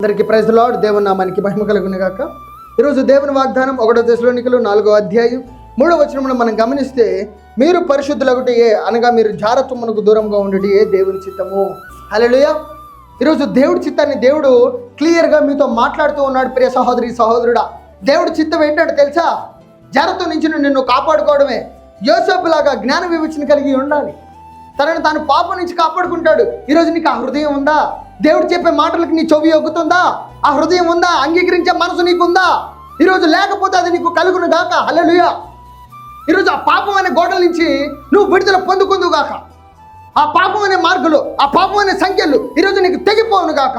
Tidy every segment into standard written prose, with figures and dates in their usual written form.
అందరికీ praise the lord. దేవుని నామానికి మహిమ కలుగును గాక. ఈరోజు దేవుని వాగ్దానం 1 తెస్సలోనికలు 4వ అధ్యాయం 3వ వచనంలో మనం గమనిస్తే, మీరు పరిశుద్ధులగుటయే అనగా మీరు జారత్వమునకు దూరంగా ఉండటయే దేవుని చిత్తము. హల్లెలూయా. ఈరోజు దేవుడి చిత్తాన్ని దేవుడు క్లియర్గా మీతో మాట్లాడుతూ ఉన్నాడు. ప్రియ సహోదరి సహోదరుడా, దేవుడి చిత్తం ఏంటంటే తెలుసా? జారత్వం నుంచి నిన్ను కాపాడుకోవడమే. యోసేపులాగా జ్ఞాన వివేచన కలిగి ఉండాలి. తనను తాను పాపం నుంచి కాపాడుకుంటాడు. ఈరోజు నీకు ఆ హృదయం ఉందా? దేవుడు చెప్పే మాటలకు నీ చెవి ఒగ్గుతుందా? ఆ హృదయం ఉందా? అంగీకరించే మనసు నీకుందా? ఈరోజు లేకపోతే అది నీకు కలుగును గాక. హల్లెలూయా. ఈరోజు ఆ పాపం అనే గోడల నుంచి నువ్వు విడుదల పొందుకుందువు గాక. ఆ పాపం అనే మార్గులు, ఆ పాపం అనే సంఖ్యలు ఈరోజు నీకు తెగిపోవును గాక.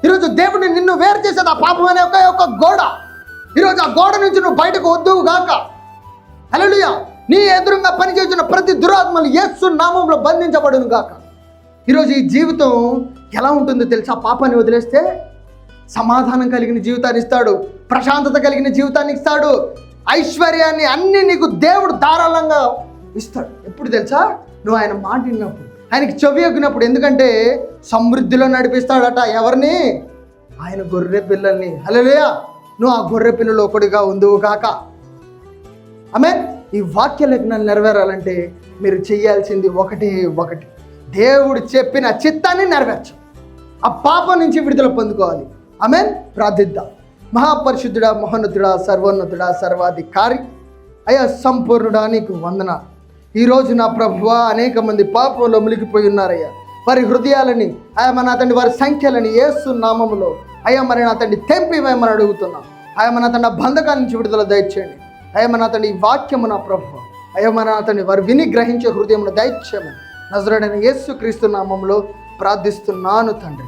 ఈరోజు దేవుడు నిన్ను వేరు చేసేది ఆ పాపం అనే ఒక గోడ. ఈరోజు ఆ గోడ నుంచి నువ్వు బయటకు వద్దువు గాక. హల్లెలూయా. నీ ఎదురుగా పనిచేస్తున్న ప్రతి దురాత్మలు యేసు నామంలో బంధించబడును గాక. ఈరోజు ఈ జీవితం ఎలా ఉంటుందో తెలుసా? పాపాన్ని వదిలేస్తే సమాధానం కలిగిన జీవితాన్ని ఇస్తాడు, ప్రశాంతత కలిగిన జీవితాన్ని ఇస్తాడు, ఐశ్వర్యాన్ని అన్ని నీకు దేవుడు ధారాళంగా ఇస్తాడు. ఎప్పుడు తెలుసా? నువ్వు ఆయన మాట విన్నప్పుడు, ఆయనకి చెవి ఎగ్గినప్పుడు. ఎందుకంటే సమృద్ధిలో నడిపిస్తాడట. ఎవరిని? ఆయన గొర్రె పిల్లల్ని. హల్లెలూయా. నువ్వు ఆ గొర్రె పిల్లలు ఒకటిగా ఉందువు కాక. ఆమేన్. ఈ వాక్య లేఖనాలు నెరవేరాలంటే మీరు చేయాల్సింది ఒకటి, దేవుడు చెప్పిన చిత్తాన్ని నెరవేర్చు. ఆ పాపం నుంచి విడుదల పొందుకోవాలి. ఆమేన్. ప్రార్థిద్దాం. మహాపరిశుద్ధుడా, మహోన్నతుడా, సర్వోన్నతుడా, సర్వాధికారి అయ్యా, సంపూర్ణుడా, నీకు వందనాలు. ఈరోజు నా ప్రభువా, అనేక మంది పాపంలో మునిగిపోయి ఉన్నారయ్యా. వారి హృదయాలని అయ్యా మన తండ్రి, వారి సంఖ్యలని యేసు నామములో అయ్యా మరి నా తండ్రి తెంపివేయమని అడుగుతున్నాం. అయ్యా మన తండ్రి బంధకాల నుంచి విడుదల దయచేయండి. అయ్యా మన తండ్రి ఈ వాక్యము నా ప్రభువా, అయ్యా మన తండ్రి వారు విని గ్రహించే హృదయమును దయచేయమని నజరేయుడైన యేసు క్రీస్తు నామములో ప్రార్థిస్తున్నాను తండ్రి.